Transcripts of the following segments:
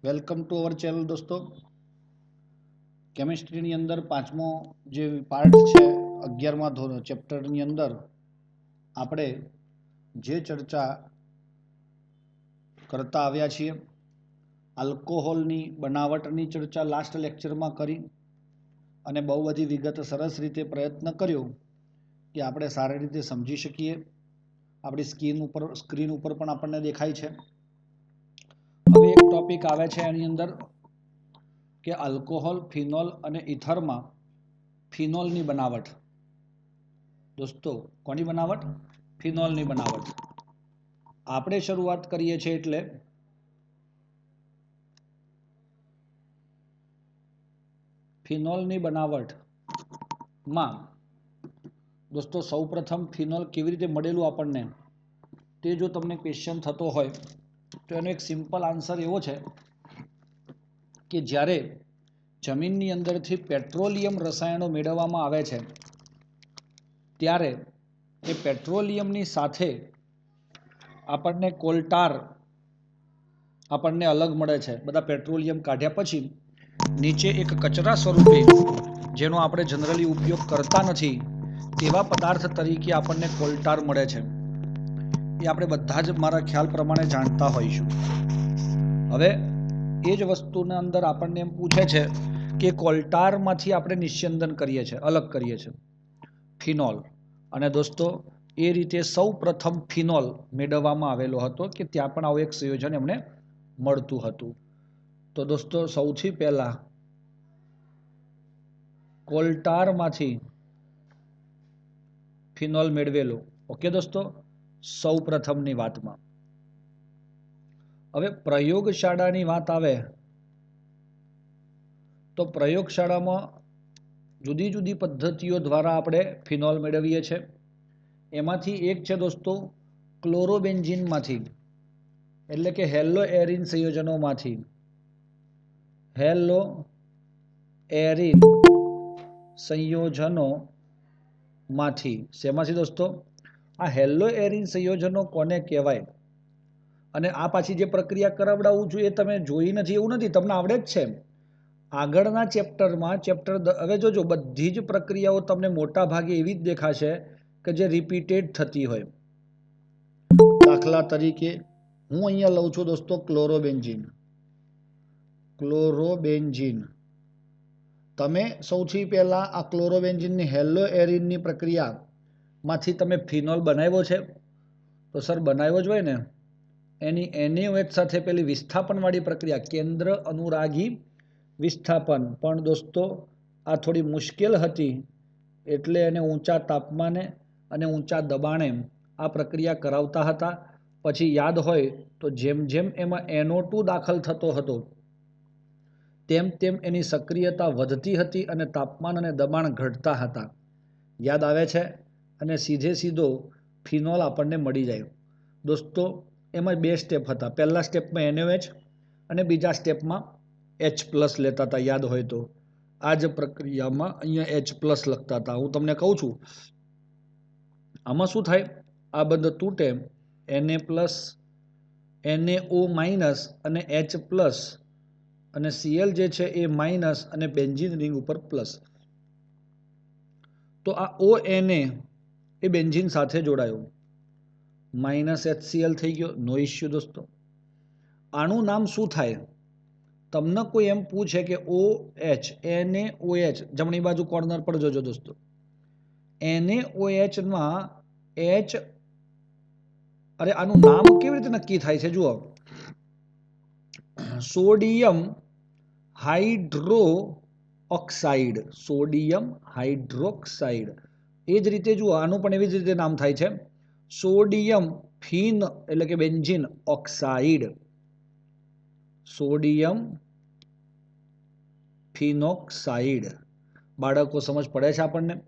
Welcome to our channel દોસ્તો. કેમિસ્ટ્રીની અંદર પાંચમો જે પાર્ટ છે 11મા ચેપ્ટરની અંદર આપણે જે ચર્ચા કરતા આવ્યા છીએ આલ્કોહોલની બનાવટની ચર્ચા લાસ્ટ લેક્ચરમાં કરી અને બહુ બધી વિગત સરસ રીતે પ્રયત્ન કર્યો કે આપણે સારી રીતે સમજી શકીએ. આપણી સ્ક્રીન ઉપર પણ આપણને દેખાય છે. હવે એક ટોપિક આવે છે એની અંદર કે આલ્કોહોલ, ફિનોલ અને ઇથરમાં ફિનોલની બનાવટ. દોસ્તો કોની બનાવટ? ફિનોલની બનાવટ. આપણે શરૂઆત કરીએ છીએ એટલે ફિનોલની બનાવટમાં દોસ્તો સૌપ્રથમ ફિનોલ કેવી રીતે મળેલું આપણને તે જો તમને ક્વેશ્ચન થતો હોય તો એનો એક સિમ્પલ આન્સર એવો છે કે જ્યારે જમીનની અંદરથી પેટ્રોલિયમ રસાયણો મેળવવામાં આવે છે ત્યારે એ પેટ્રોલિયમની સાથે આપણને કોલટાર આપણને અલગ મળે છે. બધા પેટ્રોલિયમ કાઢ્યા પછી નીચે એક કચરા સ્વરૂપે જેનો આપણે જનરલી ઉપયોગ કરતા નથી તેવા પદાર્થ તરીકે આપણને કોલટાર મળે છે. એ આપણે બધા જ મારા ખ્યાલ પ્રમાણે જાણતા હોઈશું. હવે એ જ વસ્તુના અંદર આપણને એમ પૂછે છે કે કોલટારમાંથી આપણે નિસ્યંદન કરીએ છીએ, અલગ કરીએ છીએ ફિનોલ. અને દોસ્તો એ રીતે સૌ પ્રથમ ફિનોલ મેળવવામાં આવેલો હતો કે ત્યાં પણ આવું એક સંયોજન એમને મળતું હતું. તો દોસ્તો સૌથી પહેલા કોલટારમાંથી ફિનોલ મેળવેલો. ઓકે દોસ્તો, સૌ પ્રથમની વાતમાં. હવે પ્રયોગશાળાની વાત આવે તો પ્રયોગશાળામાં જુદી જુદી પદ્ધતિઓ દ્વારા આપણે ફિનોલ મેળવીએ છીએ. એમાંથી એક છે દોસ્તો ક્લોરોબેન્ઝીનમાંથી, એટલે કે હેલો એરિન સંયોજનોમાંથી. હેલો એરિન સંયોજનોમાંથી. શેમાંથી દોસ્તો? આ હેલો એરિન સંયોજનો કોને કહેવાય? અને આ પાછી જે પ્રક્રિયા કરાવડાવું છું એ તમે જોઈ નથી એવું નથી, તમને આવડે જ છે. આગળના ચેપ્ટરમાં હવે જોજો બધી જ પ્રક્રિયાઓ તમને મોટા ભાગે એવી જ દેખાશે કે જે રિપીટેડ થતી હોય. દાખલા તરીકે હું અહીંયા લઉં છું દોસ્તો ક્લોરોબેન્ઝીન. ક્લોરોબેન્ઝીન. તમે સૌથી પહેલા આ ક્લોરોબેન્ઝીનની હેલો એરિનની પ્રક્રિયામાંથી તમે ફિનોલ બનાવ્યો છે? તો સર બનાવ્યો જ હોય ને. એની NaOH સાથે પેલી વિસ્થાપનવાળી પ્રક્રિયા, કેન્દ્ર અનુરાગી વિસ્થાપન, પણ દોસ્તો આ થોડી મુશ્કેલ હતી એટલે એને ઊંચા તાપમાને અને ઊંચા દબાણે આ પ્રક્રિયા કરાવતા હતા. પછી યાદ હોય તો જેમ જેમ એમાં NO2 દાખલ થતો હતો તેમ તેમ એની સક્રિયતા વધતી હતી અને તાપમાન અને દબાણ ઘટતા હતા. યાદ આવે છે? અને સીધો ફિનોલ આપણને મળી જાય. દોસ્તો એમાં બે સ્ટેપ હતા. પહેલા સ્ટેપમાં NaOH અને બીજા સ્ટેપમાં H+ લેતા હતા. યાદ હોય તો આ જ પ્રક્રિયામાં અહીંયા H+ લખતા હતા. હું તમને કહું છું આમાં શું થાય, આ બંધ તૂટે, Na+, NaO- અને H+ અને Cl જે છે એ માઇનસ અને બેન્ઝીન રિંગ ઉપર પ્લસ. તો આ ONa એ બેન્ઝીન સાથે જોડાયો, -HCl થઈ ગયો, નો ઇશ્યુ દોસ્તો. આનું નામ શું થાય? તમને કોઈ એમ પૂછે કે OH, NaOH, જમણી બાજુ કોર્નર પર જોજો દોસ્તો. NaOH માં H, અરે આનું નામ કેવી રીતે નક્કી થાય છે? જુઓ, સોડિયમ હાઇડ્રોક્સાઇડ. Sodium hydroxide. એ જ રીતે જુઓ આનું પણ એવી જ રીતે નામ થાય છે, સોડિયમ ફિન એટલે કે બેન્ઝીન ઓક્સાઇડ. Sodium phenoxide. બાળકો સમજ પડે છે આપણને?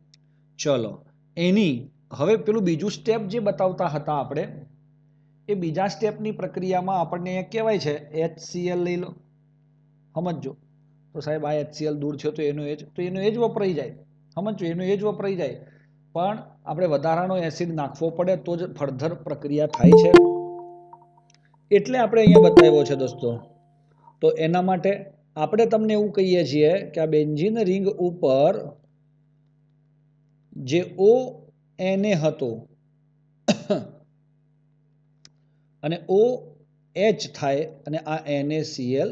ચલો એની હવે પેલું બીજું સ્ટેપ જે બતાવતા હતા આપણે, એ બીજા સ્ટેપની પ્રક્રિયામાં આપણને કહેવાય છે HCl લઈ લો. સમજો તો સાહેબ આ HCl દૂર છે તો એનો એ જ વપરાઈ જાય. સમજો એનો એ જ વપરાઈ જાય, પણ આપણે વધારાનો એસિડ નાખવો પડે તો જ ફર્ધર પ્રક્રિયા થાય છે. એટલે આપણે અહીંયા બતાવ્યો છે દોસ્તો. તો એના માટે આપણે તમને એવું કહીએ છીએ કે આ બેન્ઝીન રિંગ ઉપર જે ONA હતો અને OH થાય અને આ NaCl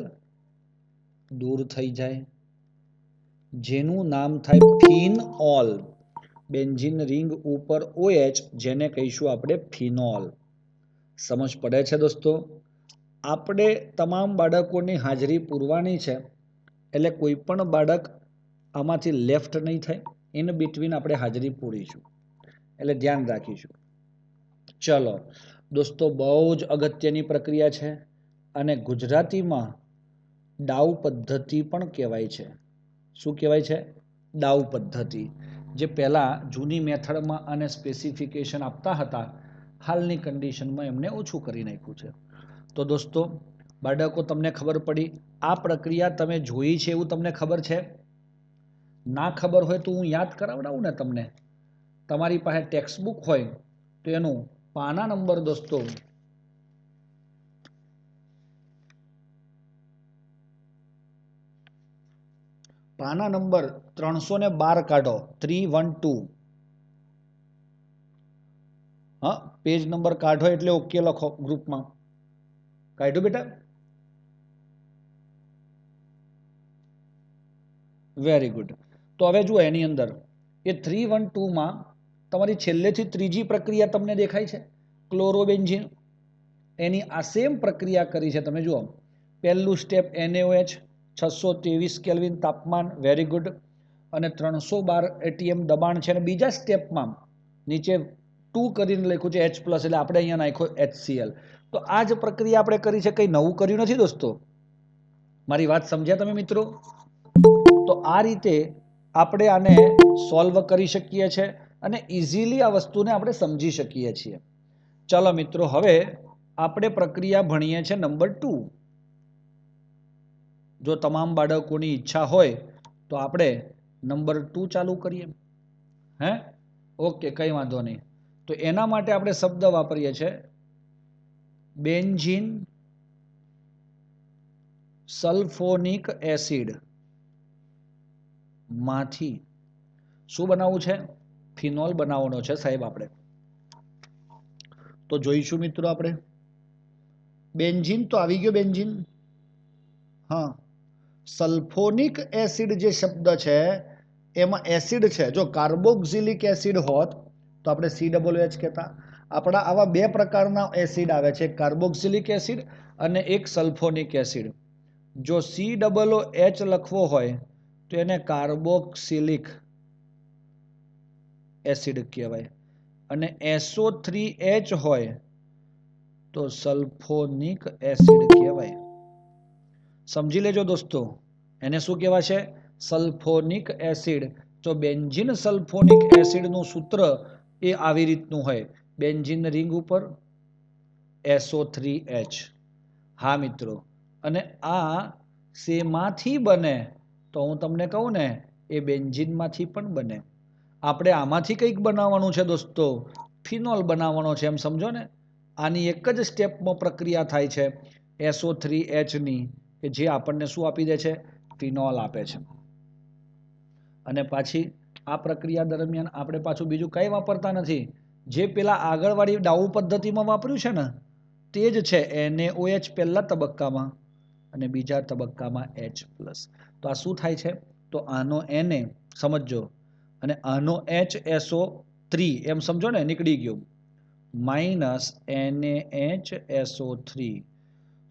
દૂર થઈ જાય, જેનું નામ થાય ફિનોલ. બેન્ઝીન રિંગ ઉપર OH, જેને કહીશું આપણે ફિનોલ. સમજ પડે છે દોસ્તો? આપણે તમામ બાળકોની હાજરી પૂરવાની છે, એટલે કોઈ પણ બાળક આમાંથી લેફ્ટ નહીં થાય. ઇન બિટવીન આપણે હાજરી પૂરીશું, એટલે ધ્યાન રાખીશું. ચલો દોસ્તો, બહુ જ અગત્યની પ્રક્રિયા છે અને ગુજરાતીમાં ડાઉ પદ્ધતિ પણ કહેવાય છે. શું કહેવાય છે? ડાઉ પદ્ધતિ. જે પહેલા જૂની મેથડમાં આને સ્પેસિફિકેશન આપતા હતા, હાલની કન્ડિશનમાં એમને ઓછું કરી નાખ્યું છે. તો દોસ્તો બાળકો, તમને ખબર પડી? આ પ્રક્રિયા તમે જોઈ છે એવું તમને ખબર છે? ના ખબર હોય તો હું યાદ કરાવડાવું ને તમને. તમારી પાસે ટેક્સ્ટ બુક હોય તો એનું પાના નંબર દોસ્તો પાના નંબર 312 કાઢો. 312. હા, પેજ નંબર કાઢો એટલે ઓકે લખો ગ્રુપમાં. કાઢ્યું બેટા? Very good. તો હવે જુઓ, એની અંદર એ 312માં તમારી છેલ્લેથી ત્રીજી પ્રક્રિયા તમને દેખાય છે, ક્લોરોબેન્ઝીન. એની આ સેમ પ્રક્રિયા કરી છે. તમે જુઓ, પહેલું સ્ટેપ NaOH, 623 કેલ્વિન તાપમાન, વેરી ગુડ, અને 312 ATM દબાણ છે. અને બીજા સ્ટેપમાં નીચે 2 કરીને લખ્યું છે H+, એટલે આપણે અહીંયા નાખ્યો HCl. તો આ જ પ્રક્રિયા આપણે કરી છે, કંઈ નવું કર્યું નથી દોસ્તો. મારી વાત સમજ્યા તમે મિત્રો? તો આ રીતે આપણે આને સોલ્વ કરી શકીએ છીએ અને ઇઝીલી આ વસ્તુને આપણે સમજી શકીએ છીએ. ચાલો મિત્રો, હવે આપણે પ્રક્રિયા ભણીએ છીએ નંબર 2. જો તમામ બાળકોની ઈચ્છા હોય તો આપણે નંબર 2 ચાલુ કરીએ. હે? ઓકે, કંઈ વાંધો નહીં. તો એના માટે આપણે શબ્દ વાપરીએ છીએ બેન્ઝીન સલ્ફોનિક એસિડ માંથી શું બનાવવું છે? ફિનોલ બનાવવાનો છે સાહેબ આપણે. તો જોઈશું મિત્રો આપણે. બેન્ઝીન તો આવી ગયો, બેન્ઝીન. હા, સલ્ફોનિક એસિડ જે શબ્દ છે એમાં એસિડ છે. જો કાર્બોક્સિલિક એસિડ હોત તો આપણે COOH કહેતા. આપણા આવા બે પ્રકારના એસિડ આવે છે, કાર્બોક્સિલિક એસિડ અને એક સલ્ફોનિક એસિડ. જો COOH લખવો હોય તો એને કાર્બોક્સિલિક એસિડ કહેવાય, અને SO3H હોય તો સલ્ફોનિક એસિડ કહેવાય. સમજી લેજો દોસ્તો, એને શું કહેવાય છે? Sulphonic acid. તો બેન્ઝીન સલ્ફોનિક એસિડનું સૂત્ર એ આવી રીતનું હોય, બેન્ઝીન રિંગ ઉપર SO3H. હા મિત્રો, અને આ શેમાંથી બને? તો હું તમને કહું ને, એ બેન્ઝીનમાંથી પણ બને. આપણે આમાંથી કંઈક બનાવવાનું છે દોસ્તો, ફિનોલ બનાવવાનો છે, એમ સમજો ને. આની એક જ સ્ટેપમાં પ્રક્રિયા થાય છે SO3H ની, કે જે આપણને શું આપી દે છે? ફિનોલ આપે છે. અને પાછી આ પ્રક્રિયા દરમિયાન આપણે પાછું બીજું કંઈ વાપરતા નથી. જે પેલા આગળવાળી ડાઉ પદ્ધતિમાં વાપર્યું છે ને, તે જ છે NaOH પહેલા તબક્કામાં અને બીજા તબક્કામાં H+. તો આ શું થાય છે? તો આનો Na સમજો અને આનો HSO3, એમ સમજો ને, નીકળી ગયું, -NaHSO3,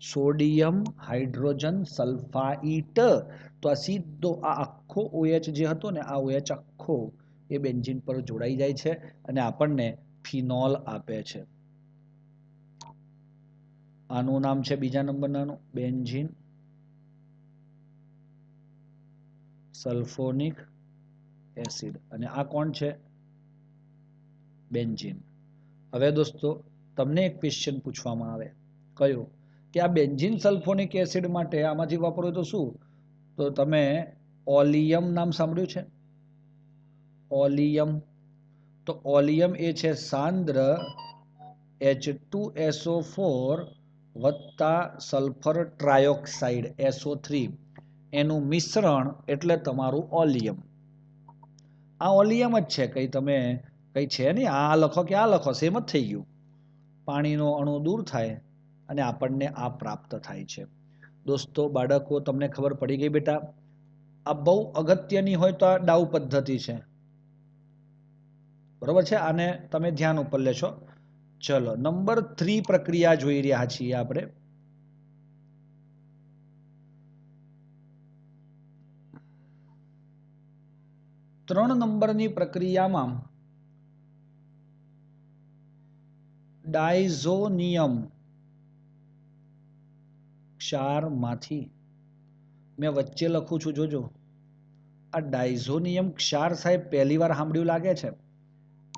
સોડિયમ હાઇડ્રોજન સલ્ફાઇટ. તો આ સીધો આ આખો OH જે હતો ને, આ OH આખો એ બેન્ઝીન પર જોડાઈ જાય છે અને આપણને ફિનોલ આપે છે. આનું નામ છે બીજા નંબરનું બેન્ઝીન સલ્ફોનિક એસિડ, અને આ કોણ છે? બેન્ઝીન. હવે દોસ્તો તમને એક ક્વેશ્ચન પૂછવામાં આવે, કયો? કે આ બેન્ઝીન સલ્ફોનિક એસિડ માટે આમાંથી વાપરો તો શું? તો તમે ઓલિયમ નામ સાંભળ્યું છે? ઓલિયમ. તો ઓલિયમ એ છે સાંદ્ર H2SO4 વત્તા સલ્ફર ટ્રાયોક્સાઇડ SO3 એનું મિશ્રણ એટલે તમારું ઓલિયમ. આ ઓલિયમ જ છે, કંઈ તમે કંઈ છે નહીં. આ લખો કે આ લખો સેમ જ થઈ ગયું. પાણીનો અણુ દૂર થાય અને આપણને આ પ્રાપ્ત થાય છે. દોસ્તો બાળકો, તમને ખબર પડી ગઈ બેટા? આ બહુ અગત્યની હોય તો આ ડાઉ પદ્ધતિ છે, બરોબર છે? આને તમે ધ્યાન ઉપર લેશો. ચલો નંબર 3 પ્રક્રિયા જોઈ રહ્યા છીએ આપણે. ત્રણ નંબરની પ્રક્રિયામાં ડાયઝોનિયમ ક્ષારમાંથી, મેં વચ્ચે લખું છું જોજો, આ ડાયઝોનિયમ ક્ષાર સાહેબ પહેલી વાર સાંભળ્યું લાગે છે.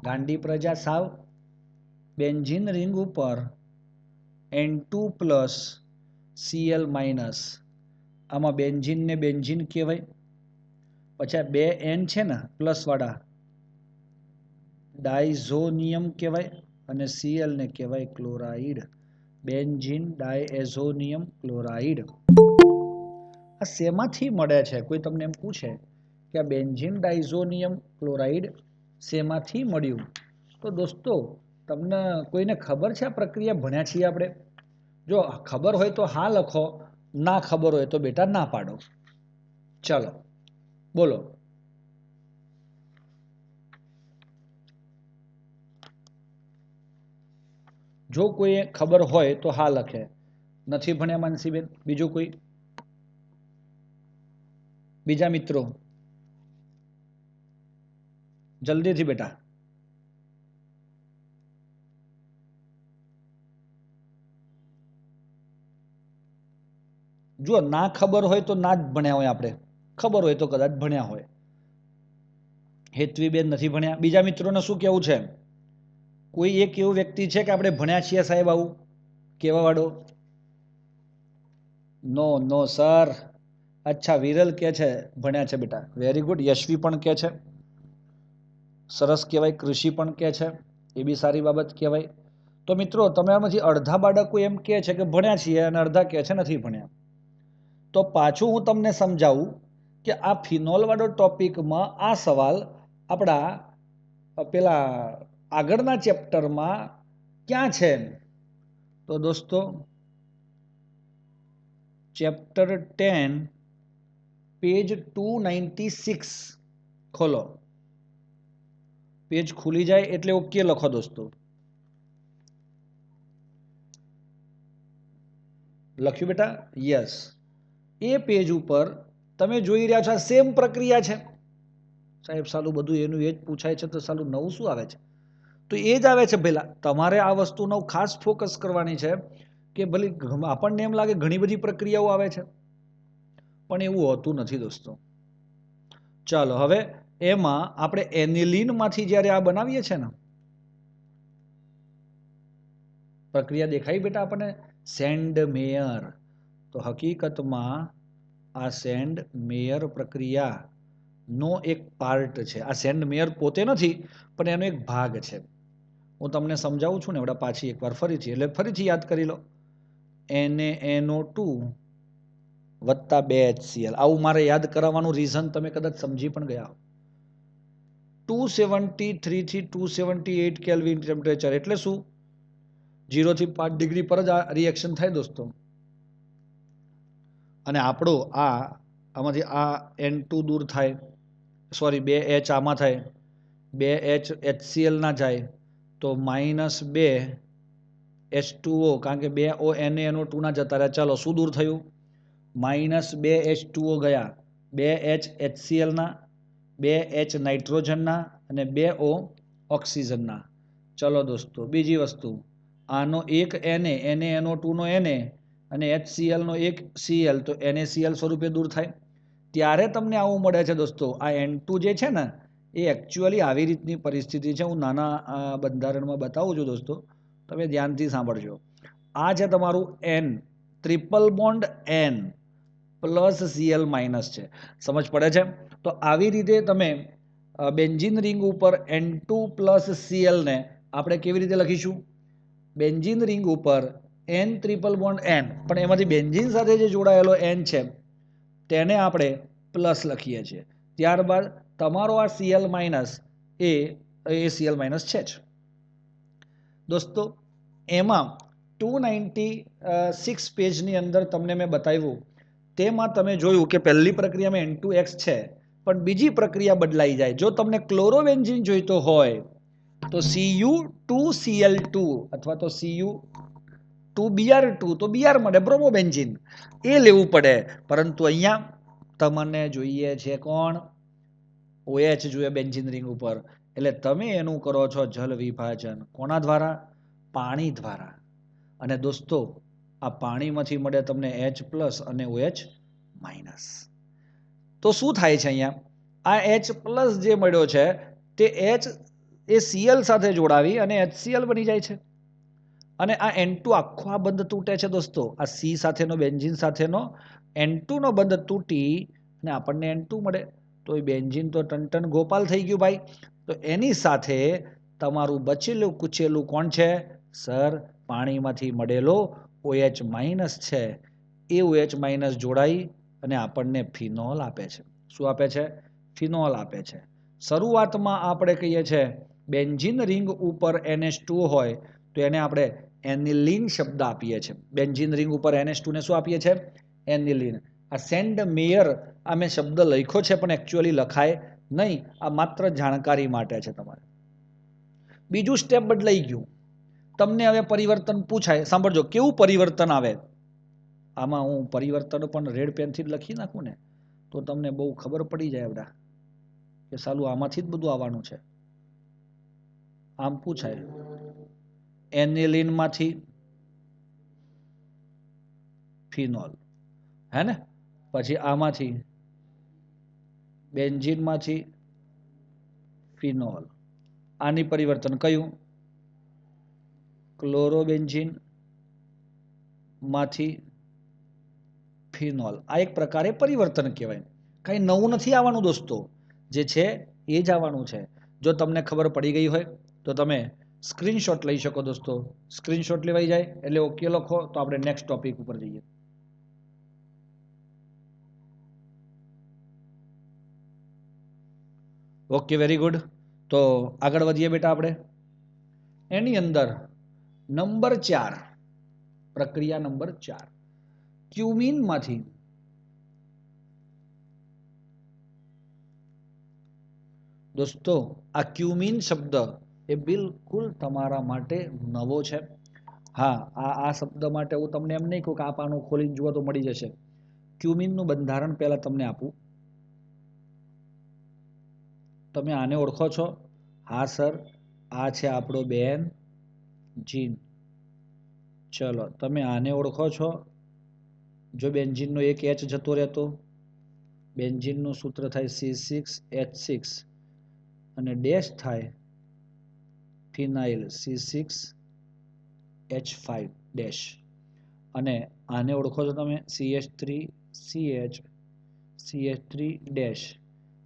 ગાંડી પ્રજા સાવ. બેન્ઝીન રિંગ ઉપર N2+ Cl-, આમાં બેન્ઝીન ને બેન્ઝીન કહેવાય. પછી આ બે N છે ને પ્લસ વાળા, ડાયઝોનિયમ કહેવાય, અને Cl ને કહેવાય ક્લોરાઇડ. Benzene diazonium chloride. આ શેમાંથી મળે છે? કોઈ તમને એમ પૂછે કે આ બેન્ઝીન ડાયઝોનિયમ ક્લોરાઇડ શેમાંથી મળ્યું, તો દોસ્તો તમને કોઈને ખબર છે? આ પ્રક્રિયા ભણ્યા છીએ આપણે? જો ખબર હોય તો હા લખો, ના ખબર હોય તો બેટા ના પાડો. ચાલો બોલો. જો કોઈ ખબર હોય તો હા લખે. નથી ભણ્યા માનસીબેન? બીજું કોઈ? બીજા મિત્રો જલ્દીથી બેટા. જો ના ખબર હોય તો ના જ ભણ્યા હોય આપણે, ખબર હોય તો કદાચ ભણ્યા હોય. હેતવીબેન નથી ભણ્યા. બીજા મિત્રોને શું કેવું છે? કોઈ એક એવું વ્યક્તિ છે કે આપણે ભણ્યા છીએ સાહેબ આવું કેવા વાળો? નો સર. અચ્છા, વિરલ કે છે ભણ્યા છે બેટા. Very good. યશવી પણ કે છે, સરસ કહેવાય. કૃષિ પણ કે છે, એ બી સારી બાબત કહેવાય. તો મિત્રો તમે આમાંથી અડધા બાળકો એમ કહે છે કે ભણ્યા છીએ અને અડધા કહે છે નથી ભણ્યા. તો પાછું હું તમને સમજાવું કે આ ફિનોલ વાળો ટોપિકમાં આ સવાલ આપણા પેલા આગળના ચેપ્ટરમાં ક્યાં છે? તો દોસ્તો ચેપ્ટર 10 પેજ 296 ખોલો. પેજ ખુલી જાય એટલે ઓકે લખો દોસ્તો. લખ્યું બેટા? યસ. એ પેજ ઉપર તમે જોઈ રહ્યા છો આ સેમ પ્રક્રિયા છે. સાહેબ સાલું બધું એનું એ જ પૂછાય છે તો સાલું નવું શું આવે છે? તો એ જ આવે છે. પહેલા તમારે આ વસ્તુનો ખાસ ફોકસ કરવાની છે કે ભલે આપણને એમ લાગે ઘણી બધી પ્રક્રિયાઓ આવે છે, પણ એવું હોતું નથી દોસ્તો. ચાલો હવે એમાં આપણે એનિલિનમાંથી જ્યારે આ બનાવીએ છીએ ને, પ્રક્રિયા દેખાઈ બેટા આપણને? Send mayor. તો હકીકતમાં આ સેન્ડ મેયર પ્રક્રિયા નો એક પાર્ટ છે. આ સેન્ડ મેયર પોતે નથી, પણ એનો એક ભાગ છે. હું તમને સમજાવું છું ને એવડા પાછી એકવાર ફરીથી, એટલે ફરીથી યાદ કરી લો. NaNO2 વત્તા 2HCl. આવું મારે યાદ કરાવવાનું રીઝન તમે કદાચ સમજી પણ ગયા. 273 થી 278 કેલ્વિન ટેમ્પરેચર એટલે શું? 0 થી 5 ડિગ્રી પર જ આ રિએક્શન થાય દોસ્તો. અને આપણો આમાંથી આ N2 દૂર થાય, સોરી 2H આમાં થાય, 2H HCl ના જાય તો -2 H2O, કારણ કે 2O NaNO2 ના જતા રહ્યા. ચાલો શું દૂર થયું? -2 H2O ગયા, 2H HCl ના, 2H નાઇટ્રોજનના અને 2O ઓક્સિજનના. ચલો દોસ્તો બીજી વસ્તુ, આનો એક NaNO2 નો Na અને HCl નો એક Cl, તો NaCl સ્વરૂપે દૂર થાય. ત્યારે તમને આવું મળે છે દોસ્તો. આ N2 જે છે ને એ એકચ્યુઅલી આવી રીતની પરિસ્થિતિ છે. હું નાના બંધારણમાં બતાવું છું દોસ્તો, તમે ધ્યાનથી સાંભળજો. આ છે તમારું N, triple bond N plus Cl minus છે. સમજ પડે છે? તો આવી રીતે તમે બેન્ઝીન રિંગ ઉપર N2+ Cl ને આપણે કેવી રીતે લખીશું? બેન્ઝીન રિંગ ઉપર N ટ્રિપલ બોન્ડ N, પણ એમાંથી બેન્ઝીન સાથે જે જોડાયેલો N છે તેને આપણે પ્લસ લખીએ છીએ. ત્યારબાદ તમારો આ Cl માઇનસ એ Cl માઇનસ છે જ દોસ્તો. એમાં 296 પેજની અંદર તમને મેં બતાવ્યું, તેમાં તમે જોયું કે પહેલી પ્રક્રિયામાં N2X છે, પણ બીજી પ્રક્રિયા બદલાઈ જાય. જો તમને ક્લોરોબેન્ઝીન જોઈતો હોય તો Cu2Cl2 અથવા તો Cu2Br2, તો Br મળે બ્રોમોબેન્ઝીન, એ લેવું પડે. પરંતુ અહીંયા તમને જોઈએ છે કોણ? OH જોઈએ બેન્ઝીન રિંગ ઉપર. એટલે તમે એનું કરો છો જલ વિભાજન. કોના દ્વારા? પાણી દ્વારા. અને દોસ્તો આ પાણીમાંથી મળે તમને H+ અને OH-. તો શું થાય છે અહીંયા? આ H+ જે મળ્યો છે તે H એ Cl સાથે જોડાવી અને HCl બની જાય છે. અને આ N2 આખો આ બંધ તૂટે છે દોસ્તો. આ C સાથેનો બેન્ઝીન સાથેનો N2 નો બંધ તૂટી અને આપણને N2 મળે. તો એ બેન્ઝીન તો ટન ગોપાલ થઈ ગયું ભાઈ. તો એની સાથે તમારું બચેલું કુચેલું કોણ છે? સર, પાણીમાંથી મળેલો OH- છે. એ OH- જોડાઈ અને આપણને ફિનોલ આપે છે. શું આપે છે? ફિનોલ આપે છે. શરૂઆતમાં આપણે કહીએ છીએ બેન્ઝીન રિંગ ઉપર NH2 હોય તો એને આપણે એનિલીન શબ્દ આપીએ છીએ. બેન્ઝીન રિંગ ઉપર NH2 ને શું આપીએ છીએ? એનિલીન. આ સેન્ડ મેયર આ મેં શબ્દ લખ્યો છે પણ એકચ્યુઅલી લખાય નહીં. આ માત્ર જાણકારી માટે છે તમારે. બીજું સ્ટેપ બદલાઈ ગયું. તમને હવે પરિવર્તન પૂછાય. સાંભળજો કેવું પરિવર્તન આવે. આમાં હું પરિવર્તન પણ રેડ પેનથી જ લખી નાખું ને તો તમને બહુ ખબર પડી જાય બધા કે સાલું આમાંથી જ બધું આવવાનું છે. આમ પૂછાય એનિલીન માંથી ફિનોલ, હે ને? પછી આમાંથી બેન્ઝીન માંથી ફિનોલ. આની પરિવર્તન કયું? ક્લોરોબેન્ઝીન માંથી ફિનોલ. આ એક પ્રકારે પરિવર્તન કહેવાય. કંઈ નવું નથી આવવાનું દોસ્તો. જે છે એ જ આવવાનું છે. જો તમને ખબર પડી ગઈ હોય તો તમે સ્ક્રીનશોટ લઈ શકો દોસ્તો. સ્ક્રીનશોટ લેવાઈ જાય એટલે ઓકે લખો તો આપણે નેક્સ્ટ ટોપિક ઉપર જઈએ. Okay, very good. તો આગળ વધીએ બેટા આપણે. એની અંદર નંબર 4, પ્રક્રિયા નંબર 4, ક્યુમીન માંથી દોસ્તો આ ક્યુમીન શબ્દ એ બિલકુલ તમારા માટે નવો છે. હા, આ શબ્દ માટે હું તમને એમ નહીં કહું કે આ પાનું ખોલીને જુઓ તો મળી જશે. ક્યુમીનનું બંધારણ પહેલા તમને આપું. તમે આને ઓળખો છો? હા સર, આ છે આપણો બેન્ઝીન. ચલો, તમે આને ઓળખો છો? જો બેન્ઝીનનો એક H જતો રહેતો, બેન્ઝીનનું સૂત્ર થાય C6H6 અને ડેશ થાય ફિનાઇલ C6H5 ડેશ. અને આને ઓળખો છો તમે? CH3CH3 dash.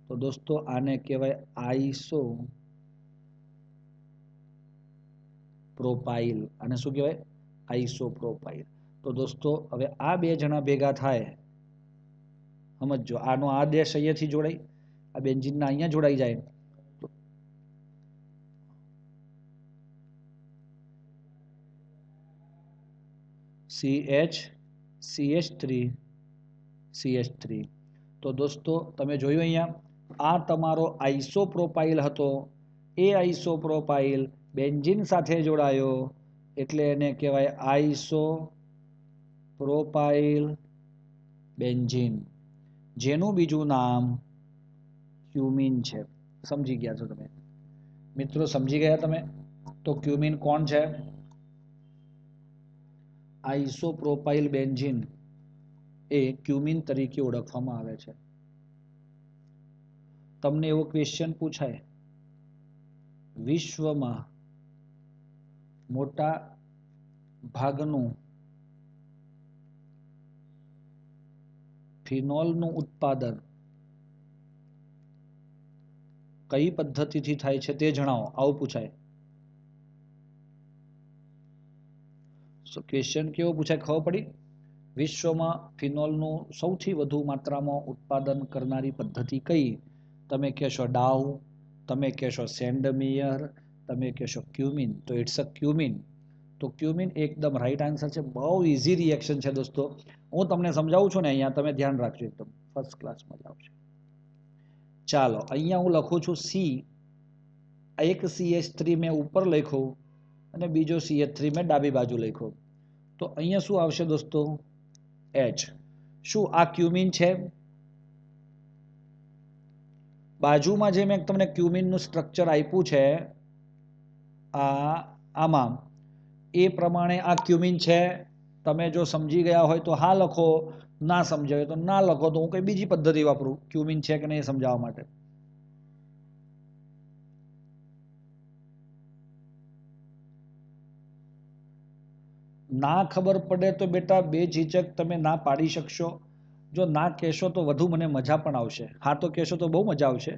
તો દોસ્તો આને કહેવાય આઈસો પ્રોપાઇલ. આને શું કહેવાય? આઈસોપ્રોપાઇલ. તો દોસ્તો હવે આ બે જણા ભેગા થાય, સમજો. આનો આ ડેશ અહીંયાથી જોડાય, આ બેન્ઝીનના અહીંયા જોડાઈ જાય. CH3CH3. તો દોસ્તો તમે જોયું અહીંયા આ તમારો આઈસોપ્રોપાઇલ હતો. એ આઈસોપ્રોપાઇલ બેન્ઝીન સાથે જોડાયો એટલે એને કહેવાય આઈસોપ્રોપાઇલ બેન્ઝીન, જેનું બીજું નામ ક્યુમીન છે. સમજી ગયા છો તમે મિત્રો? સમજી ગયા તમે? તો ક્યુમીન કોણ છે? આઈસોપ્રોપાઇલ બેન્ઝીન એ ક્યુમીન તરીકે ઓળખવામાં આવે છે. તમને એવો ક્વેશ્ચન પૂછાય, વિશ્વમાં મોટા ભાગનું ફિનોલનું ઉત્પાદન કઈ પદ્ધતિથી થાય છે તે જણાવો. આવું પૂછાય. ક્વેશ્ચન કેવો પૂછાય ખબર પડી? વિશ્વમાં ફિનોલનું સૌથી વધુ માત્રામાં ઉત્પાદન કરનારી પદ્ધતિ કઈ? તમે કહેશો ડાઉ, તમે કહેશો સેન્ડમીયર, તમે કહેશો ક્યુમિન. તો ઇટ્સ અ ક્યુમિન. તો ક્યુમિન એકદમ રાઈટ આન્સર છે. બહુ ઇઝી રિએક્શન છે દોસ્તો. હું તમને સમજાવું છું ને અહીંયા, તમે ધ્યાન રાખજો, એકદમ ફર્સ્ટ ક્લાસ મજા આવશે. ચાલો અહીંયા હું લખું છું સી, એક CH3 મેં ઉપર લખ્યું અને બીજો CH3 મેં ડાબી બાજુ લખ્યો. તો અહીંયા શું આવશે દોસ્તો? H. શું આ ક્યુમિન છે? બાજુમાં જે મેં તમને ક્યુમિનનું સ્ટ્રક્ચર આપ્યું છે આમાં, એ પ્રમાણે આ ક્યુમિન છે. તમે જો સમજી ગયા હોય તો હા લખો, ના સમજાય હોય તો ના લખો. તો હું કઈ બીજી પદ્ધતિ વાપરું ક્યુમિન છે કે નહીં સમજાવવા માટે. ના ખબર પડે તો બેટા બેઝિઝક તમે ના પાડી શકશો. જો ના કહેશો તો વધુ મને મજા પણ આવશે. હા તો કહેશો તો બહુ મજા આવશે,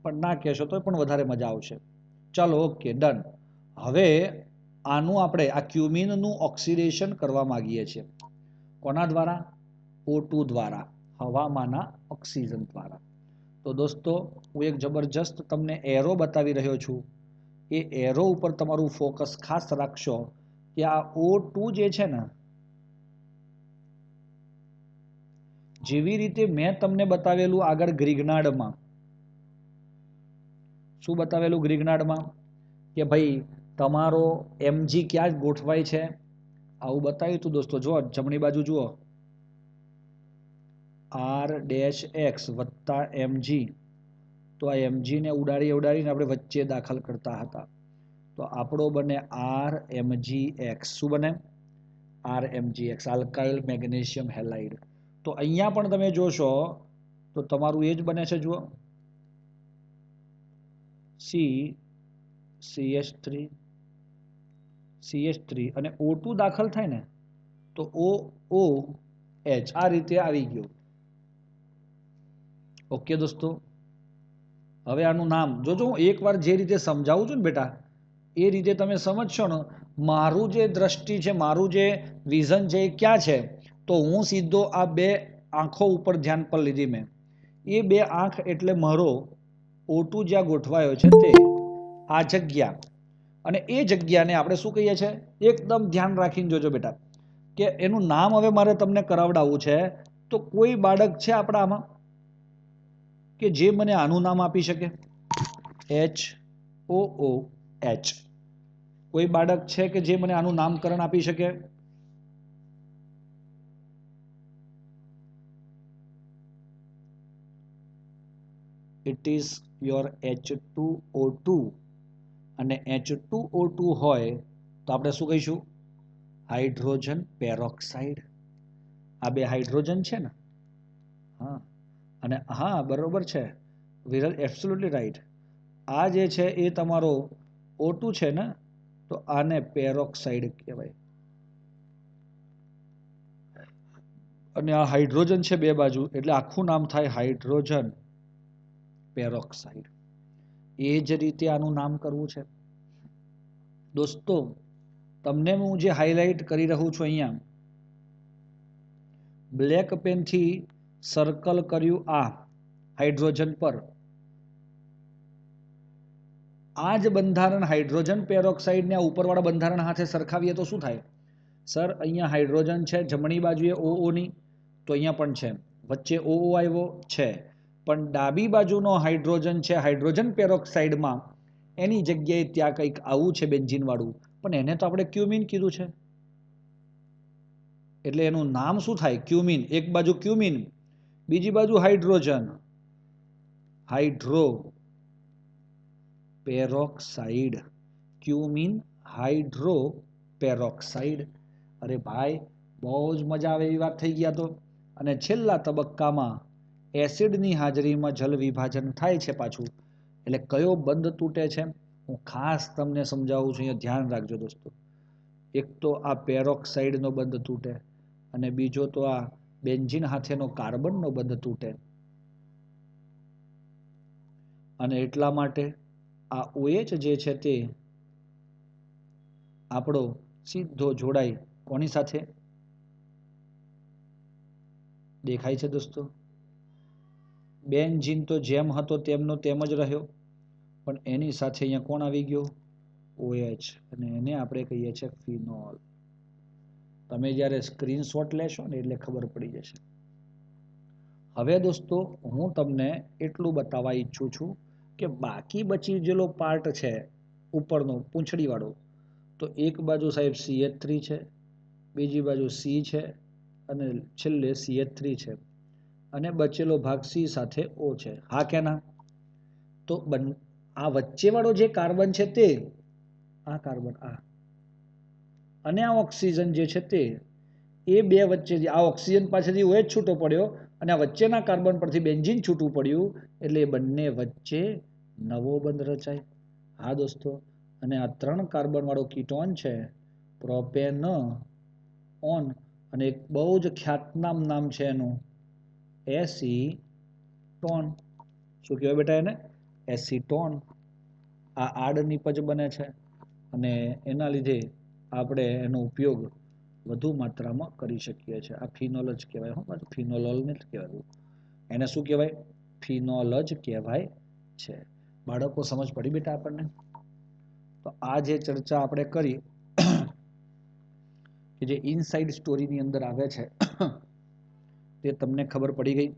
પણ ના કહેશો તો પણ વધારે મજા આવશે. ચાલો ઓકે ડન. હવે આનું આપણે આ ક્યુમિનનું ઓક્સિડેશન કરવા માંગીએ છીએ. કોના દ્વારા? O2 દ્વારા, હવામાંના ઓક્સિજન દ્વારા. તો દોસ્તો હું એક જબરજસ્ત તમને એરો બતાવી રહ્યો છું. એ એરો ઉપર તમારું ફોકસ ખાસ રાખશો કે આ O2 જે છે ને, જેવી રીતે મેં તમને બતાવેલું આગળ ગ્રીગનાર્ડમાં, શું બતાવેલું ગ્રીગનાર્ડમાં કે ભાઈ તમારો Mg ક્યાં ગોઠવાય છે, આવું બતાવ્યું હતું દોસ્તો. જુઓ જમણી બાજુ જુઓ, R-X વત્તા Mg. તો આ Mg ને ઉડાડીને આપણે વચ્ચે દાખલ કરતા હતા. તો આપણો બને RMgX. શું બને? RMgX, alkyl magnesium halide. તો અહીંયા પણ તમે જોશો તો તમારું એ જ બને છે. જુઓ CH3 અને O2 દાખલ થાય ને તો OH આ રીતે આવી ગયું. ઓકે દોસ્તો. હવે આનું નામ જોજો. હું એકવાર જે રીતે સમજાવું છું ને બેટા, એ રીતે તમે સમજશો ને. મારું જે દ્રષ્ટિ છે, મારું જે વિઝન છે, એ ક્યાં છે? તો હું સીધો આ બે આંખો ઉપર ધ્યાન પર લીધી મેં. એ બે આંખ એટલે મારો O2 જ્યાં ગોઠવાયો છે તે આ જગ્યા. અને એ જગ્યાને આપણે શું કહીએ છીએ? એકદમ ધ્યાન રાખીને જોજો બેટા, કે એનું નામ હવે મારે તમને કરાવડાવવું છે. તો કોઈ બાળક છે આપણા આમાં કે જે મને આનું નામ આપી શકે? HOOH. કોઈ બાળક છે કે જે મને આનું નામકરણ આપી શકે? It is your H2O2. અને H2O2 હોય તો આપણે શું કહીશું? Hydrogen peroxide. આ બે હાઇડ્રોજન છે ને? હા, અને હા બરોબર છે વિરલ, એબ્સોલ્યુટલી રાઈટ. આ જે છે એ તમારો O2 છે ને, તો આને પેરોક્સાઇડ કહેવાય. અને આ હાઇડ્રોજન છે બે બાજુ, એટલે આખું નામ થાય હાઇડ્રોજન પેરોક્સાઇડ. એ જ રીતે આનું નામ કરવું છે દોસ્તો. તમને હું જે હાઇલાઇટ કરી રહ્યો છું અહીંયા, બ્લેક પેનથી સર્કલ કર્યું આ હાઇડ્રોજન પર. આ જ બંધારણ હાઇડ્રોજન પેરોક્સાઇડને આ ઉપરવાળા બંધારણ સાથે સરખાવીએ તો શું થાય? સર અહીંયા હાઇડ્રોજન છે જમણી બાજુએ OO ની, તો અહીંયા પણ છે. વચ્ચે OO આવ્યો છે, પણ ડાબી બાજુનો હાઇડ્રોજન છે હાઇડ્રોજન પેરોક્સાઇડમાં, એની જગ્યાએ ત્યાં કંઈક આવું છે બેન્ઝીન વાળું, પણ એને તો આપણે ક્યુમિન કીધું છે. એટલે એનું નામ શું થાય? ક્યુમિન. એક બાજુ ક્યુમિન, બીજી બાજુ hydrogen, hydro peroxide. Cumin hydro peroxide. અરે ભાઈ બહુ જ મજા આવે એવી વાત થઈ ગયા તો. અને છેલ્લા તબક્કામાં એસિડની હાજરીમાં જલ વિભાજન થાય છે પાછું. એટલે કયો બંધ તૂટે છે હું ખાસ તમને સમજાવું છું, અહીંયા ધ્યાન રાખજો દોસ્તો. એક તો આ પેરોક્સાઇડનો બંધ તૂટે, અને બીજો તો આ બેન્ઝીન હાથેનો કાર્બનનો બંધ તૂટે. અને એટલા માટે આ OH જે છે તે આપણો સીધો જોડાય કોની સાથે દેખાય છે દોસ્તો? બેન્ઝીન તો જેમ હતો તેમનો તેમ જ રહ્યો, પણ એની સાથે અહીંયા કોણ આવી ગયો? OH, અને એને આપણે કહીએ છીએ ફિનોલ. તમે જ્યારે સ્ક્રીનશોટ લેશો ને એટલે ખબર પડી જશે. હવે દોસ્તો હું તમને એટલું બતાવવા ઈચ્છું છું કે બાકી બચી ગયેલો પાર્ટ છે ઉપરનો પૂંછડી વાળો, તો એક બાજુ સાહેબ CH3 છે, બીજી બાજુ C છે, અને છેલ્લે CH3 છે, અને બચેલો ભાગ C સાથે O છે. હા કે ના? તો આ વચ્ચે વાળો જે કાર્બન છે તે આ કાર્બન, આ અને આ ઓક્સિજન જે છે તે, એ બે વચ્ચે આ ઓક્સિજન પાસેથી OH છૂટો પડ્યો અને આ વચ્ચેના કાર્બન પરથી બેન્ઝીન છૂટું પડ્યું, એટલે એ બંને વચ્ચે નવો બંધ રચાય. હા દોસ્તો, અને આ 3 કાર્બન વાળો કીટોન છે પ્રોપેન ઓન, અને એક બહુ જ ખ્યાતનામ નામ છે એનું એસીટોન. શું કહેવાય બેટા એને? એસીટોન. આ આડ નિપજ બને છે અને એના લીધે આપણે એનો ઉપયોગ વધુ માત્રામાં કરી શકીએ છીએ. આ ફિનોલ જ કહેવાય. હું પાછું ફિનોલોલ નથી કહેવાતું, એને શું કહેવાય? ફિનોલ જ કહેવાય છે. બાળકો સમજ પડી બેટા આપણને? તો આ જે ચર્ચા આપણે કરી કે જે ઇનસાઇડ સ્ટોરીની અંદર આવે છે તે તમને ખબર પડી ગઈ?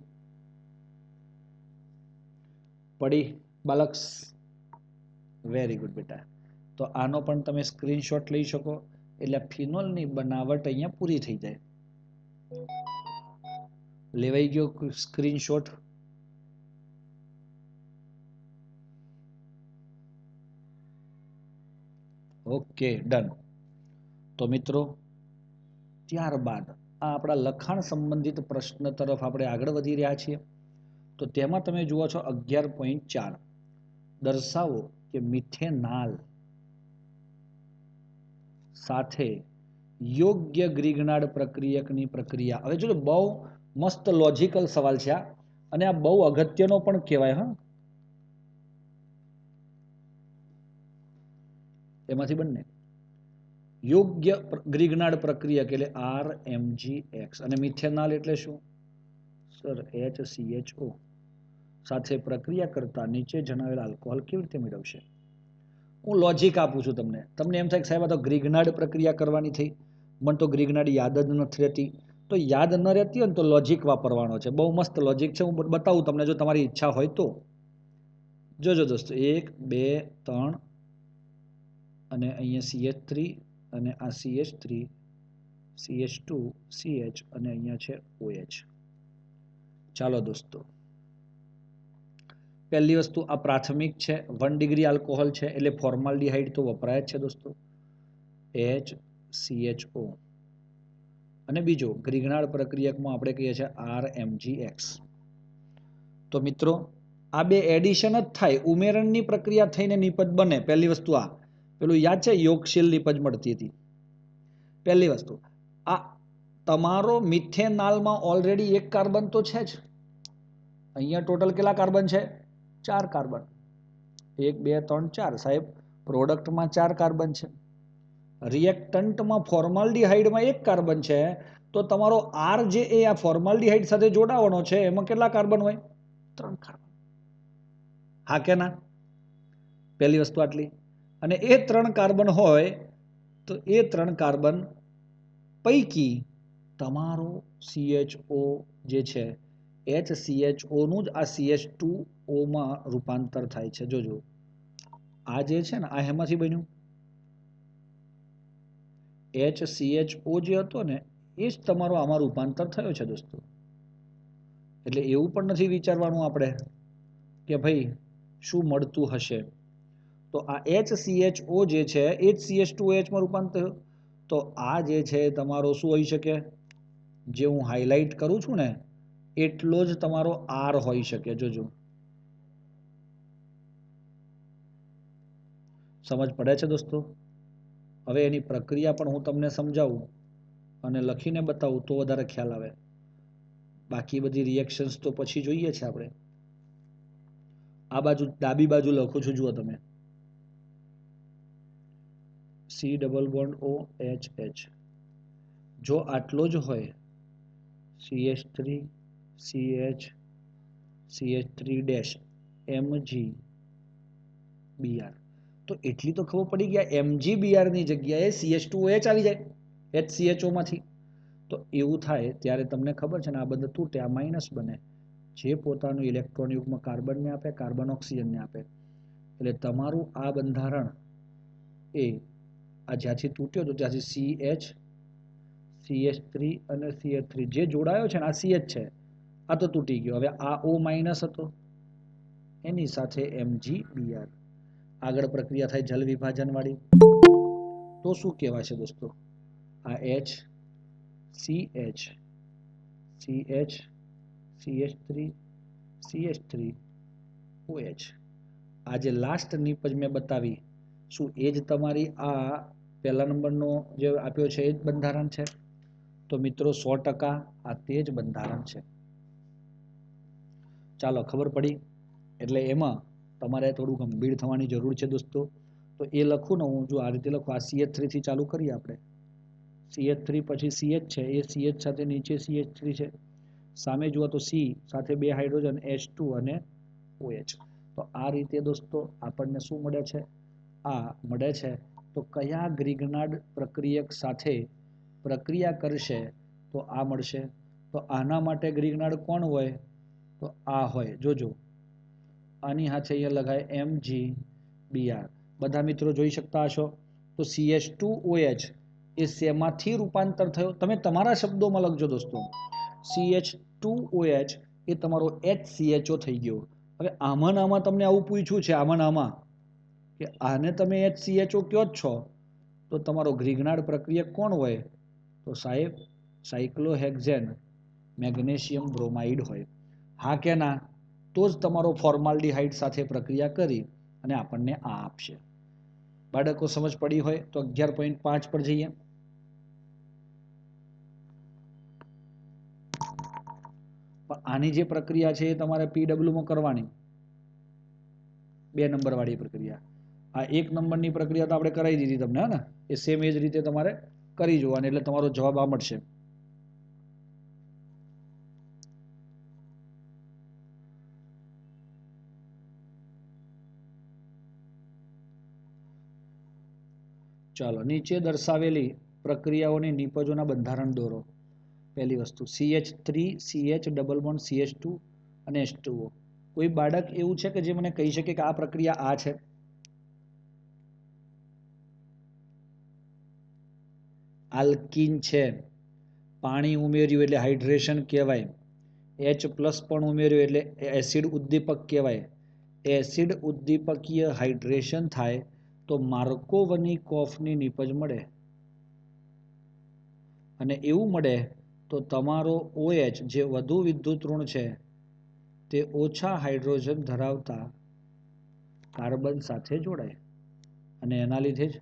પડી બાલક્સ? વેરી ગુડ બેટા. તો આનો પણ તમે સ્ક્રીનશોટ લઈ શકો, એટલે ફિનોલની બનાવટ અહીંયા પૂરી થઈ જાય. લેવાઈ ગયો સ્ક્રીનશોટ? Okay, done. તો મિત્રો ત્યારબાદ આ આપણા લખાણ સંબંધિત પ્રશ્ન તરફ આપણે આગળ વધી રહ્યા છીએ. તો તેમાં તમે જુઓ છો 11.4, દર્શાવો કે મિથેનાલ સાથે યોગ્ય ગ્રીગનાડ પ્રક્રિયકની પ્રક્રિયા. હવે જો બહુ મસ્ત લોજિકલ સવાલ છે આ, અને આ બહુ અગત્યનો પણ કહેવાય. હા, એમાંથી બંને યોગ્ય ગ્રીગનાડ પ્રક્રિયક એટલે RMGX, અને મિથેનાલ એટલે શું સર? HCHO સાથે પ્રક્રિયા કરતા નીચે જણાવેલ આલ્કોહોલ કેવી રીતે મેળવશે? હું લોજિક આપું છું તમને. તમને એમ થાય કે સાહેબ આ તો ગ્રીગનાડ પ્રક્રિયા કરવાની થઈ, મને તો ગ્રીગનાડ યાદ જ નથી રહેતી. તો યાદ ન રહેતી હોય ને તો લોજિક વાપરવાનો છે. બહુ મસ્ત લોજિક છે, હું બતાવું તમને જો તમારી ઈચ્છા હોય તો. જોજો દોસ્તો, 1 2 3 અને અહીંયા CH3 અને આ CH3 CH2 CH અને અહીંયા છે OH. ચાલો દોસ્તો, પહેલી વસ્તુ આ પ્રાથમિક છે, 1 ડિગ્રી આલ્કોહોલ છે એટલે ફોર્માલ્ડિહાઇડ તો વપરાય જ છે દોસ્તો, HCHO. અને બીજો ગ્રીગનાડ પ્રક્રિયકમાં આપણે કહીએ છીએ RMGX. તો મિત્રો આ બે એડિશન જ થાય, ઉમેરણની પ્રક્રિયા થઈને નિપજ બને. પહેલી વસ્તુ આ પેલું યાદ છે યોગશીલ નિપજ મળતી હતી. પહેલી વસ્તુ આ તમારો મિથેનાલમાં ઓલરેડી એક કાર્બન તો છે જ. અહીંયા ટોટલ કેટલા કાર્બન છે? 4 કાર્બન. 1 2 3 4 સાહેબ, પ્રોડક્ટમાં 4 કાર્બન છે, રિએક્ટન્ટમાં ફોર્માલ્ડિહાઇડમાં 1 કાર્બન છે. તો તમારો R જે એ આ ફોર્માલ્ડિહાઇડ સાથે જોડાવાનો છે એમાં કેટલા કાર્બન હોય? 3 કાર્બન. હા કે ના? પહેલી વસ્તુ આટલી. અને એ 3 કાર્બન હોય તો એ 3 કાર્બન પૈકી તમારો CHO જે છે HCHO નું જ આ CH2O માં રૂપાંતર થાય છે. જોજો આ જે છે ને આ હેમાંથી બન્યું? HCHO જે હતો ને એ જ તમારો આમાં રૂપાંતર થયો છે દોસ્તો. એટલે એવું પણ નથી વિચારવાનું આપણે કે ભાઈ શું મળતું હશે. તો આ HCHO જે છે એ જ CH2OH માં રૂપાંતર થયું. તો આ જે છે તમારો શું હોઈ શકે? જે હું હાઇલાઇટ કરું છું ને એટલો જ તમારો R હોઈ શકે. જોજો સમજ પડે છે દોસ્તો? હવે એની પ્રક્રિયા પણ હું તમને સમજાવું અને લખીને બતાવું તો વધારે ખ્યાલ આવે. બાકી બધી રિએક્શન્સ તો પછી જોઈએ છે આપણે. આ બાજુ ડાબી બાજુ લખું છું, જુઓ તમે, C ડબલ બોન્ડ OH જો આટલો જ હોય CH3 CH CH3 dash MgBr તો એટલી તો ખબર પડી ગયા MgBr ની જગ્યાએ CH2OH આવી જાય HCHO માંથી તો એવું થાય ત્યારે તમને ખબર છે ને આ બધું તૂટે આ માઇનસ બને જે પોતાનું ઇલેક્ટ્રોન યુગ્મ કાર્બનને આપે કાર્બન ઓક્સિજનને આપે એટલે તમારું આ બંધારણ એ આ જ્યાંથી તૂટ્યો તો ત્યાંથી CH CH3 અને CH3 જે જોડાયો છે ને આ CH છે આ તો તૂટી ગયો હવે આ O માઇનસ હતો એની સાથે MgBr આગળ પ્રક્રિયા થાય જલ વિભાજન વાળી તો શું કહેવાય છે દોસ્તો આ H CH CH CH3 CH3 OH આ જે લાસ્ટ નિપજ મેં બતાવી શું એ જ તમારી આ પહેલા નંબરનો જે આપ્યો છે એ જ બંધારણ છે તો મિત્રો 100% આ તે જ બંધારણ છે ચાલો ખબર પડી એટલે એમાં તમારે થોડું ગંભીર થવાની જરૂર છે દોસ્તો તો એ લખું ને હું જો આ રીતે લખું આ CH3 થી ચાલુ કરીએ આપણે CH3 પછી CH છે એ CH સાથે નીચે CH3 છે સામે જુઓ તો C સાથે બે હાઇડ્રોજન H2 અને OH તો આ રીતે દોસ્તો આપણને શું મળે છે આ મળે છે તો કયા ગ્રિગ્નાર્ડ પ્રક્રિયક સાથે પ્રક્રિયા કરશે તો આ મળશે તો આના માટે ગ્રિગ્નાર્ડ કોણ હોય તો આ હોય જોજો આની સાથે અહીંયા લગાય MgBr બધા મિત્રો જોઈ શકતા હશો તો CH2OH એ શેમાંથી રૂપાંતર થયો તમે તમારા શબ્દોમાં લખજો દોસ્તો CH2OH એ તમારો HCHO થઈ ગયો હવે આમાં આમાં તમને આવું પૂછ્યું છે આમાં કે આને તમે HCHO કયો જ છો તો તમારો ગ્રિગ્નાર્ડ પ્રક્રિયક કોણ હોય તો સાહેબ સાયક્લોહેક્ઝેન મેગ્નેશિયમ બ્રોમાઇડ હોય હા કે ના તો જ તમારો ફોર્માલ્ડિહાઇડ સાથે પ્રક્રિયા કરી અને આપણને આ આપશે બાળકો સમજ પડી હોય તો 11.5 પર જઈએ આની જે પ્રક્રિયા છે એ તમારે PW માં કરવાની 2 નંબર વાળી પ્રક્રિયા આ 1 નંબરની પ્રક્રિયા તો આપણે કરાવી દીધી તમને હે ને એ સેમ એ જ રીતે તમારે કરી જોવાની એટલે તમારો જવાબ આ મળશે ચાલો નીચે દર્શાવેલી પ્રક્રિયાઓની નિપજોના બંધારણ દોરો પહેલી વસ્તુ CH3 CH double bond CH2 અને H2O કોઈ બાળક એવું છે કે જે મને કહી શકે કે આ પ્રક્રિયા આ છે આલ્કીન છે પાણી ઉમેર્યું એટલે હાઇડ્રેશન કહેવાય H+ પણ ઉમેર્યું એટલે એસિડ ઉદ્દીપક કહેવાય એસિડ ઉદ્દીપકીય હાઇડ્રેશન થાય તો માર્કોવની કોફની નિપજ મળે અને એવું મળે તો તમારો OH જે વધુ વિદ્યુત ઋણ છે તે ઓછા હાઇડ્રોજન ધરાવતા કાર્બન સાથે જોડાય અને એના લીધે જ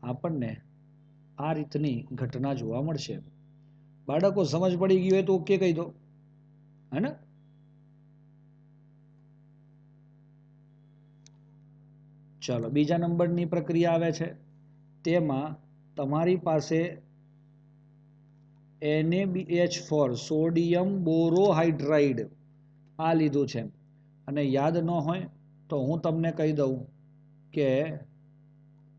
આપણને આ રીતની ઘટના જોવા મળશે બાળકો સમજ પડી ગઈ હોય તો ઓકે કહી દો હે ને ચાલો બીજા નંબરની પ્રક્રિયા આવે છે તેમાં તમારી પાસે NaBH4 સોડિયમ બોરોહાઇડ્રાઇડ આ લીધું છે અને યાદ ન હોય તો હું તમને કહી દઉં કે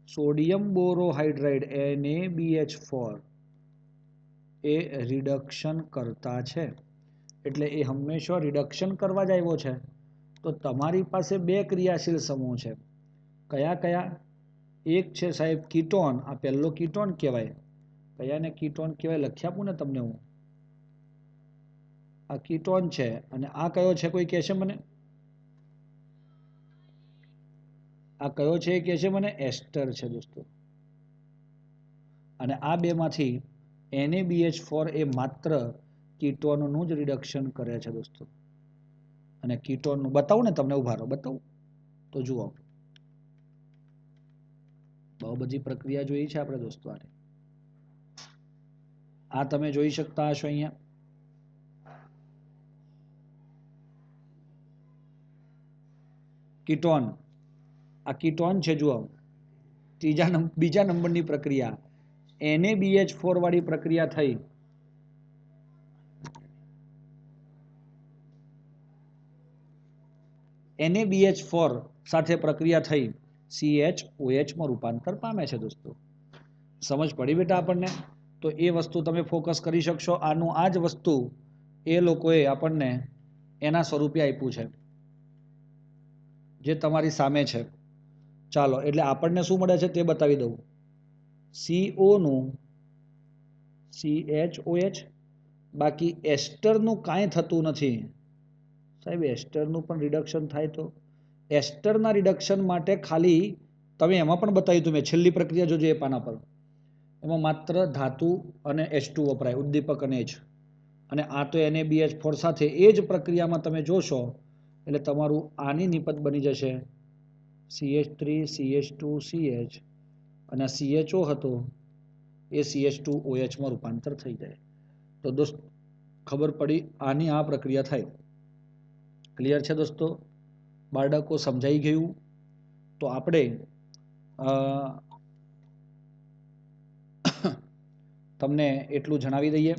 સોડિયમ બોરોહાઇડ્રાઇડ NaBH4 એ રિડક્શન કરતા છે એટલે એ હંમેશા રિડક્શન કરવા જ આવ્યો છે તો તમારી પાસે બે ક્રિયાશીલ સમૂહ છે કયા કયા એક છે સાહેબ કીટોન આ પહેલો કીટોન કહેવાય કયાને કીટોન કહેવાય લખી આપું ને તમને હું આ કીટોન છે અને આ કયો છે કોઈ કહેશે મને આ કયો છે કે છે મને એસ્ટર છે દોસ્તો અને આ બેમાંથી NaBH4 એ માત્ર કીટોનનું જ રિડક્શન કરે છે દોસ્તો અને કીટોનનું બતાવું ને તમને ઉભા રહો બતાવું તો જુઓ બહુ બધી પ્રક્રિયા જોઈ છે આપણે દોસ્તો આ તમે જોઈ શકતા હશો અહીંયા કીટોન આ કીટોન છે જુઓ બીજા નંબરની પ્રક્રિયા NaBH4 વાળી પ્રક્રિયા થઈ NaBH4 સાથે પ્રક્રિયા થઈ CHOH માં રૂપાંતર પામે છે દોસ્તો. સમજ પડી બેટા આપણને? તો એ વસ્તુ તમે ફોકસ કરી શકશો. આનું આ જ વસ્તુ એ લોકોએ આપણને એના સ્વરૂપે આપ્યું છે જે તમારી સામે છે. ચાલો, એટલે આપણને શું મળે છે તે બતાવી દઉં. CO નું CHOH, બાકી એસ્ટરનું કાંઈ થતું નથી. સાહેબ એસ્ટરનું પણ રિડક્શન થાય તો એસ્ટરના રિડક્શન માટે ખાલી તમે એમાં પણ બતાવ્યું હતું મેં, છેલ્લી પ્રક્રિયા જોજો એ પાના પર, એમાં માત્ર ધાતુ અને H2 વપરાય, ઉદ્દીપક અને H. અને આ તો NaBH4 સાથે એ જ પ્રક્રિયામાં તમે જોશો એટલે તમારું આની નિપત બની જશે CH3 CH2 CH, અને CHO હતો એ CH2OH માં રૂપાંતર થઈ જાય. તો દોસ્ત ખબર પડી, આની આ પ્રક્રિયા થાય. ક્લિયર છે દોસ્તો? બાળકો સમજાઈ ગયું? તો આપણે તમને એટલું જણાવી દઈએ